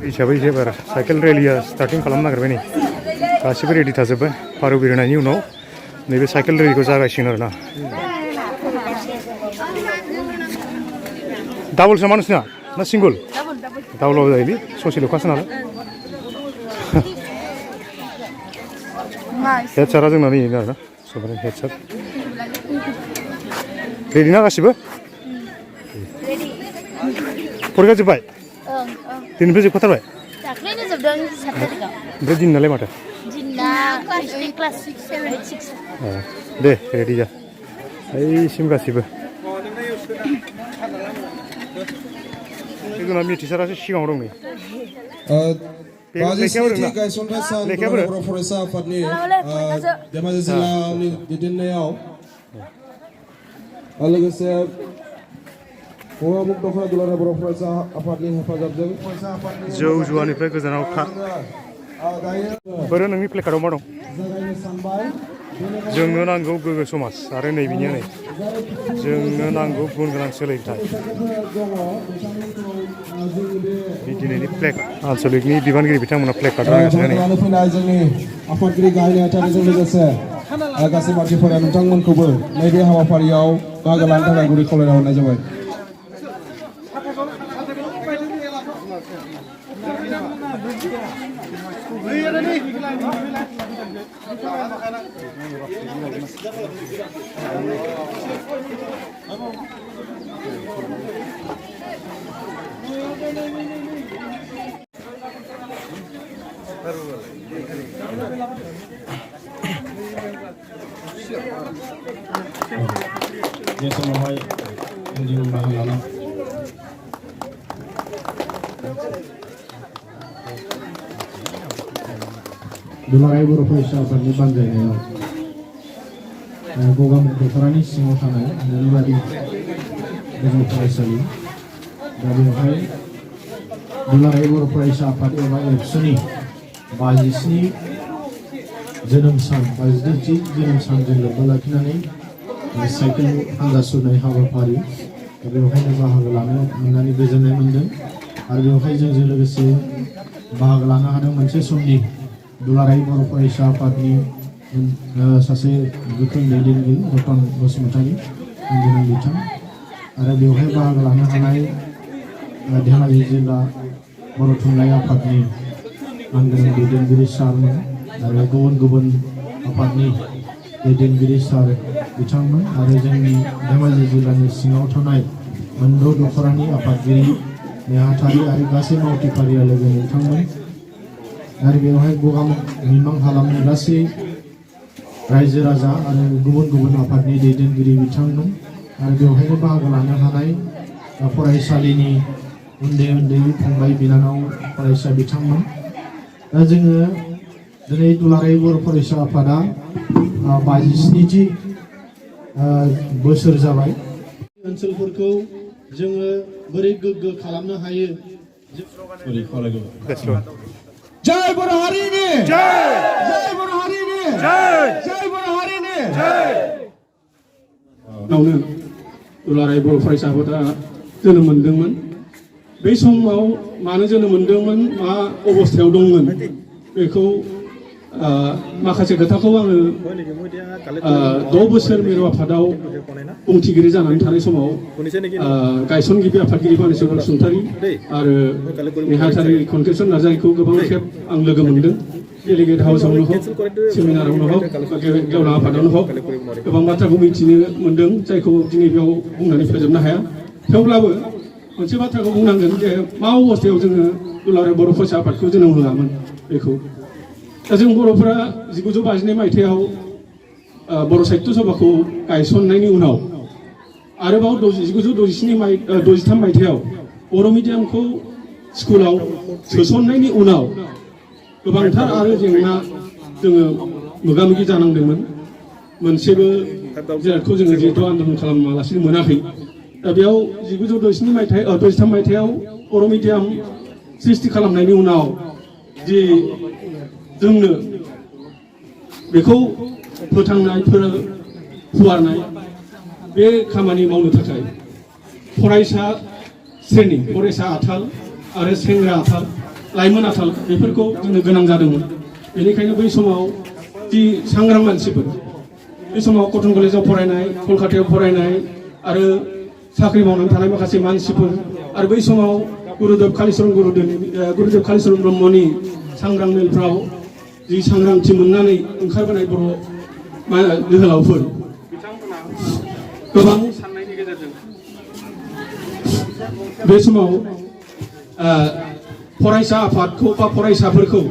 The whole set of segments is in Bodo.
हिसाबै एबार साइकेल रेलिया स्टार्टिं खालामनो नागिरबाय नै गासिबो रेडि थाजोब्बाय फारौ बिरहोनायनि उनाव नैबे साइकेल रेलिखौ जागायसिगोन आरो ना डाबलसो मा नोंसिना ना सिंगल डाबलाव जायोलै ससेल'खासो नालाय हेडसारा जोंना नै आरोना सबरे हेडसार रेडि ना गासिबो फरिखा जोब्बाय दिनैनिफ्राय जोबखाथारबाय दाख्लैनो जोबदों 7 थारिखआव ओमफ्राय दिननालाय माथो दिना क्लास 6 7 6 दे रेडि जा ओइसिम गासिबो जोंना मिथिसारासो सिगाङाव दं नै बाजिस्निथि गायसनथाय सान दुलाराय बर' फरायसा आफादनि धेमाजि जिल्लानि दैदेननायाव लोगोसे गगा मुक्त दख'ना दुलाराय बर' फरायसा आफादनि हेफाजाबजों जौ जुवानिफ्राय गोजानाव था बोरो नोंनि प्लेकार्डआव मा दं जोंनो नांगौ गोग्गो समाज आरो नै बिनिया नै जोंनो नांगौ गुन गोनां सोलोंथाइ दिनैनि प्लेकार्ड आनसलिकनि बिबानगिरि बिथांमोना प्लेकार्ड रानगासिनो नै फैनाय जोंनि आफादगिरि गाहाय नेहाथारिजों लोगोसे गासै मानसिफोरा नोंथांमोनखौबो नैबे हाबाफारियाव बाहागो लानो थाखाय गुरै खावलायना हरनाय जाबाय बे समावहाय जों बाहागो लाना दुलाराय बर' फरायसा आफादनि बानजायनायाव गगा मुक्त दख'नानि सिङाव थानाय नोलोबारि गोजौ फरायसालि दा बेवहाय दुलाराय बर' फरायसा आफाद एबा एबसुनि 57 जोनोम सान 57थि जोनोम सानजों लोब्बा लाखिनानै साइकेल हानजा सुरनाय हाबाफारि बेवहायनो बाहागो लानो मोननानै गोजोननाय मोन्दों आरो बेवहाय जोंजों लोगोसे बाहागो लानो हादों मोनसे समनि दुलाराय बर' फरायसा आफादनि सासे गोख्रों दैदेनगिरि रतन बसुमतारी गोनां बिथां आरो बेवहाय बाहागो लानो हानाय धेमाजि जिल्ला बर' थुनलाइ आफादनि आंगोनां दैदेनगिरि सारमोन आरो गुबुन गुबुन आफादनि दैदेनगिरि सार बिथांमोन आरो जोंनि धेमाजि जिल्लानि सिङाव थानाय मोनद' दख'रानि आफादगिरि नेहाथारि आरो गासै मावथिफारिया लोगो बिथांमोन आरो बेवहाय गगा मिमां हालामनि गासै रायजो राजा आरो गुबुन गुबुन आफादनि दैदेनगिरि बिथांमोन आरो बेवहायनो बाहागो लानो हानाय फरायसालिनि उन्दै उन्दै फंबाय बिनानाव फरायसा बिथांमोन दा जोङो दिनै दुलाराय बर' फरायसा आफादा 57थि बोसोर जाबाय ओनसोलफोरखौ जोङो बोरै गोग्गो खालामनो हायो बोरै खावलायगौ जय बर' हारिनि जय जय बर' हारिनि जय जय बर' हारिनि जय दुलाराय बर' फरायसा आफादा जोनोम मोनदोंमोन बे समाव मानो जोनोम मोनदोंमोन मा अबस्थायाव दंमोन बेखौ माखासे खोथाखौ आङो 6 बोसोर मिरु आफादाव बुंथिगिरि जानानै थानाय समाव गायसनगिरि आफादगिरि मानिस बसुमतारी आरो नेहाथारि खनकेश्वर नार्जारिखौ गोबां खेब आं लोगो मोनदों डेलिगेट हाउसआवनो हक सेमिनारावनो हक गेवलां आफादावनो हक गोबां बाथ्राखौ मिथिनो मोनदों जायखौ दिनै बेयाव बुंनानै फोजोबनो हाया थेवब्लाबो मोनसे बाथ्राखौ बुंनांगोन जे मा अबस्थायाव जोङो दुलाराय बर' फरायसा आफादखौ जोनोम होआमोन बेखौ दा जों बर'फोरा 1952 मायथाइयाव बर' साहित्य सभाखौ गायसननायनि उनाव आरोबाव 1963 मायथाइयाव बर' मिडियामखौ स्कुलाव सोसननायनि उनाव गोबांथार आरो जेंना जोङो मोगा मोगि जानांदोंमोन मोनसेबो जिरादखौ जोङो जिहेतु आन्दलन खालामालासिनो मोनाखै दा बेयाव 1963 मायथाइयाव बर' मिडियाम सृष्टि खालामनायनि उनाव जि जोंनो बेखौ फोथांनाय फुवारनाय बे खामानि मावनो थाखाय फरायसा श्रेणी फरायसा आथाल आरो सेंग्रा आथाल लाइमोन आथाल बेफोरखौ जोंनो गोनां जादोंमोन बेनिखायनो बै समाव जि सांग्रां मानसिफोर बे समाव कटन कलेजाव फरायनाय कलकातायाव फरायनाय आरो साख्रि मावनानै थानाय माखासे मानसिफोर आरो बै समाव गुरुदेव कालिचरण ब्रह्मनि सांग्रां मेलफ्राव जि सांग्रांथि मोननानै ओंखारबोनाय बर' जोहोलावफोर गोबां साननायनि गेजेरजों बे समाव फरायसा आफादखौ बा फरायसाफोरखौ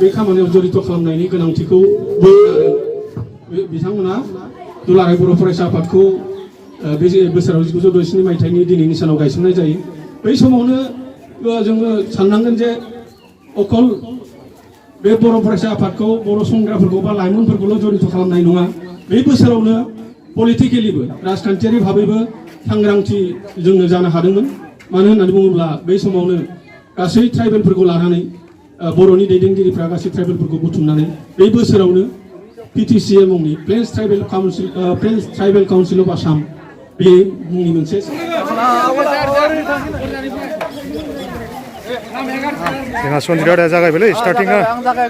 बे खामानियाव जड़ित खालामनायनि गोनांथिखौ बिथांमोना दुलाराय बर' फरायसा आफादखौ बे बोसोराव 1962 मायथाइनि दिनैनि सानाव गायसननाय जायो बै समावनो जोङो साननांगोन जे अकल बे बर' फरायसा आफादखौ बर' संग्राफोरखौ बा लाइमोनफोरखौल' जड़ित खालामनाय नङा बे बोसोरावनो पलिटिकेलिबो राजखान्थियारि भाबैबो सांग्रांथि जोंनो जानो हादोंमोन मानो होननानै बुङोब्ला बै समावनो गासै ट्राइबेलफोरखौ लानानै बर'नि दैदेनगिरिफ्रा गासै ट्राइबेलफोरखौ बुथुमनानै बे बोसोरावनो PTCA मुंनि plains tribal council of Assam बे मुंनि मोनसे जोंहा सन्दिराया जागायबायलै स्टार्टिंआ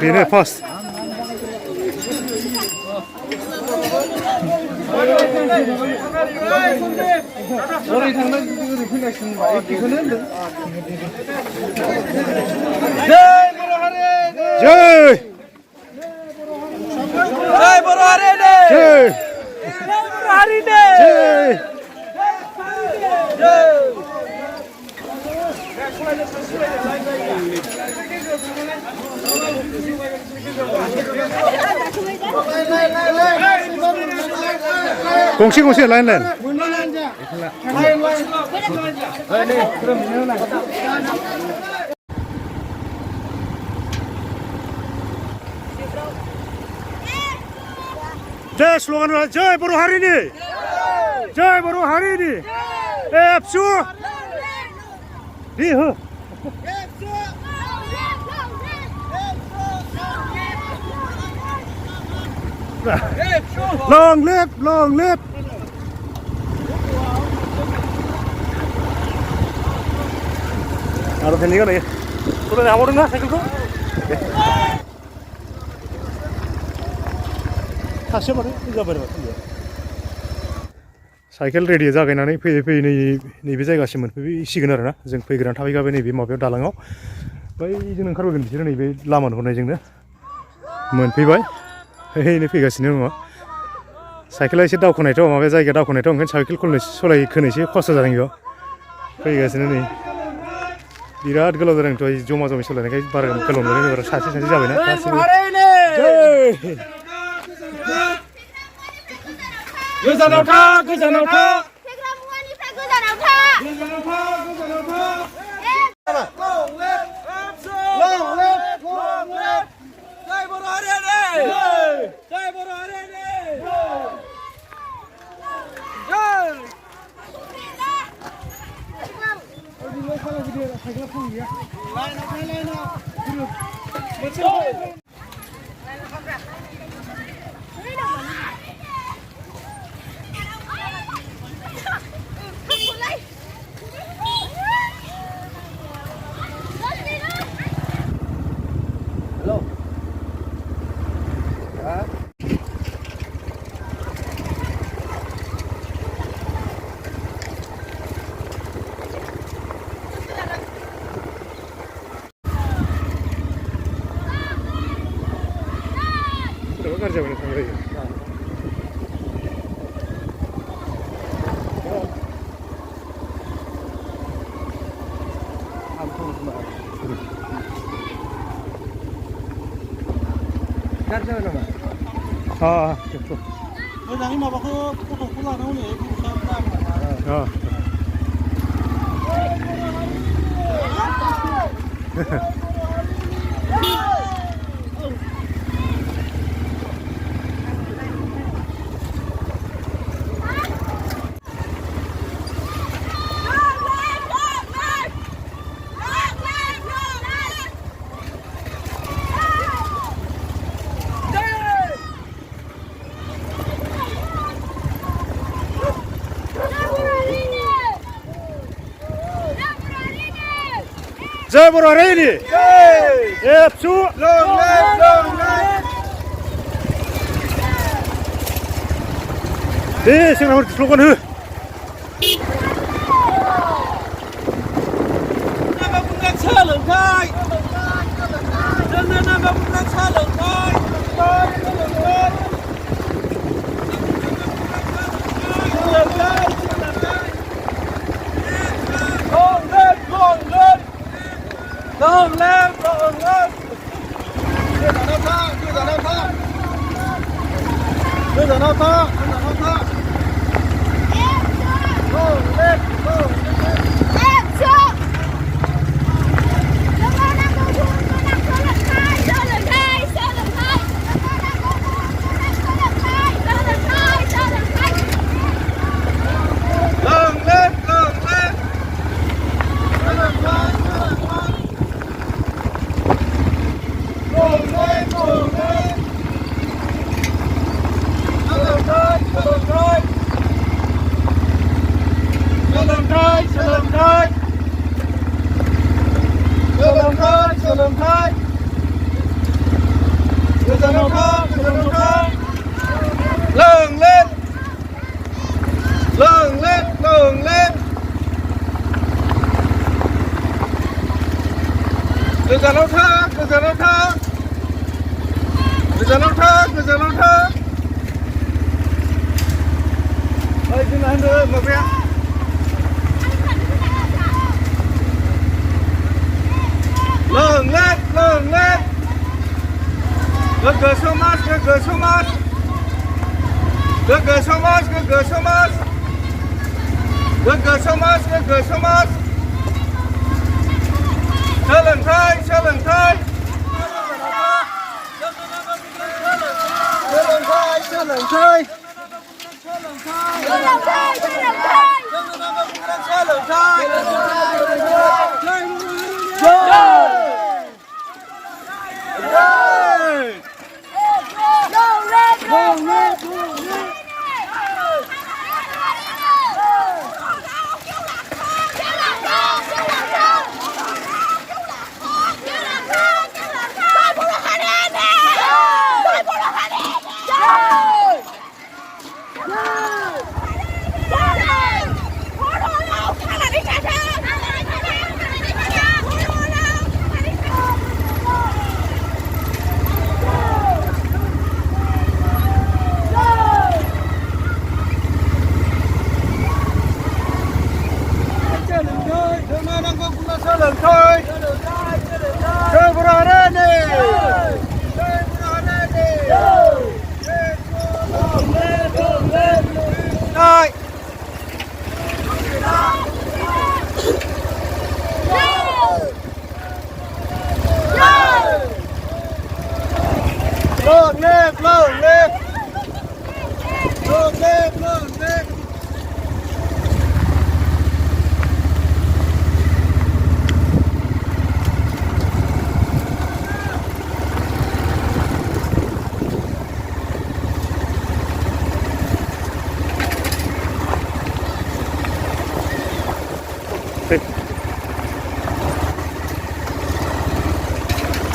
बेनो फार्स्ट जय बर' हारिनि जय बर' हारिनि जय गंसे गंसे लाइन लाइन जय स्ल'गान जय बर' हारिनि जय बर' हारिनि एबसु दे हो long live आरो फेनलिगा नै उdah हाबावदों ना साइकेलखौ थासे माथो जाबाय नामा साइकेल रेडि जागायनानै फैयै फैयै नैबे जायगासिम मोनफैसिगोन आरोना जों फैग्रानै थाबायगाबाय नैबे माबायाव दालाङाव बैजों ओंखारबोगोन बिसोरो नैबे लामा नुहुरनायजोंनो मोनफैबाय हैनो फैगासिनो दङ साइकेला एसे दावखोनायथ' माबाया जायगा दावखोनायथ' ओंखायनो साइकेल खोनायसे खस्थ' जादों बेयाव फैगासिनो नै बिराद गोलाव जादोंथ' जमा जमा सालायनायखाय बारा गोलाव नुदों एबार सासे जाबायना गासिबो गोजानाव था गोजानाव था फेग्रा मुवानिफ्राय गोजानाव था जय बर' हारिनि जय बर' हारिनि गाज्रि जाबाय थांबाय गाज्रि जाबाय नामा मोजाङै माबाखौ फट'खौ लानांगौ नै जय बर' हारिनि एबसु दे सेंग्राफोर स्ल'गान हो सोलोंथाइ जोंनो नांगौ बुंनाय सोलोंथाइ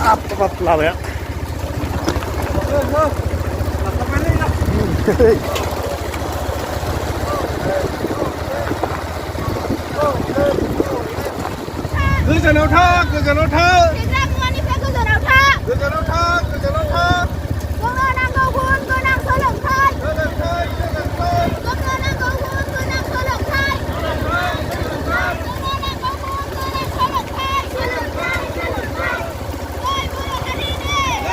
Apa lawan ya? गोजानाव था गोजानाव था फेग्रा मुवानिफ्राय गोजानाव था गोजानाव था गोजानाव था जोंनो नांगौ गुन गोनां सोलोंथाइ सोलोंथाइ सोलोंथाइ जोंनो नांगौ गुन गोनां सोलोंथाइ जोंनो नांगौ गुन गोनां सोलोंथाइ सोलोंथाइ जय बर' हारिनि जय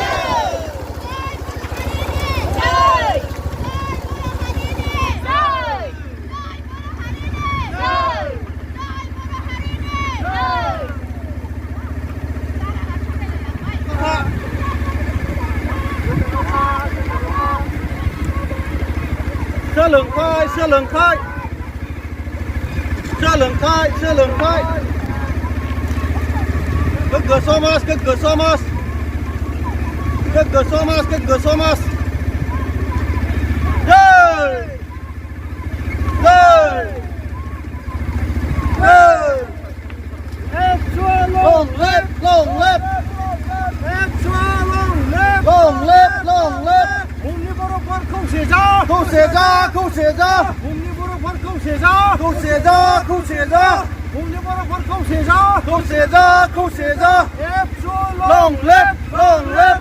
जय सोलोंथाइ सोलोंथाइ सोलोंथाइ सोलोंथाइ गोग्गो समाज गोग्गो समाज गोग्गो समाज गोग्गो समाज जय जय जय Long lip, long lip. Long lip, long lip. Không xỉa ra. Không xỉa ra. Không xỉa ra. Không xỉa ra. Không xỉa ra. Không xỉa ra. Không xỉa ra. Không xỉa ra. Long lip, long lip.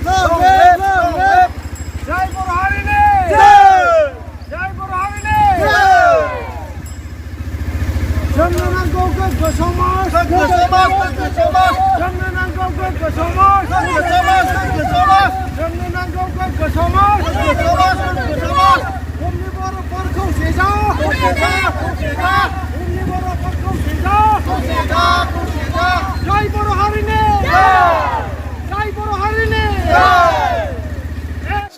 Long lip, long lip. Jai Guru Harini! Jai Guru Harini! Jangan kau kesomas, Kesomas, kesomas. jangan kau kesomas, Kesomas, kesomas. jangan kau kesomas. Kesomas, kesomas. Umni baru perkau sisa, Không xỉa ra. Không xỉa ra. umni baru perkau sisa. Không xỉa ra. Không xỉa ra. Jai Guru Harini! Jai Guru Harini!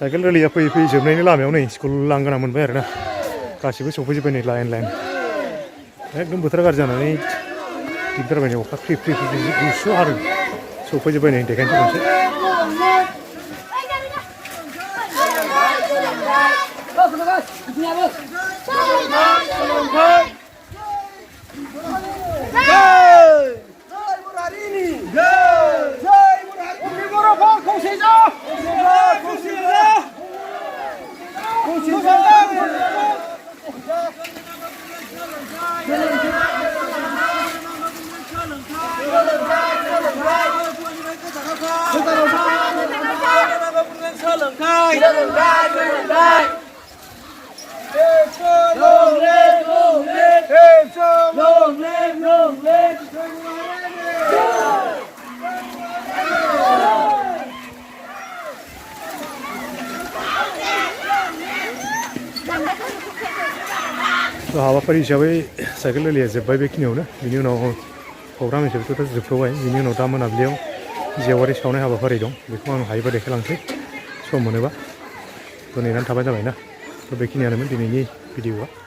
Cycle रेलिया फैयै फैयै जोबनायनि लामायाव नै स्कुल लांगोना मोनबाय आरो ना गासिबो सफैजोब्बाय नै लाइन लाइन एकदम बोथोरा गाज्रि जानानै दिगदार जाबाय नै अखा फ्रि फ्रि फ्रि गुसु हादों सफैजोब्बाय नै देखायनोसै खनसे Umni baru perkau sisa. हाबाफारि हिसाबै साइकेल रेलिया जोब्बाय बेखिनियावनो बिनि उनाव प्रग्राम हिसाबैथ' जोबथ'बाय बिनि उनाव दा मोनाबिलियाव जेवारि सावनाय हाबाफारि दं बेखौ आं हायोबा देखायलांसै सम मोनोबा नेनानै थाबाय जाबायना थ' बेखिनियानोमोन दिनैनि भिडिअ'आ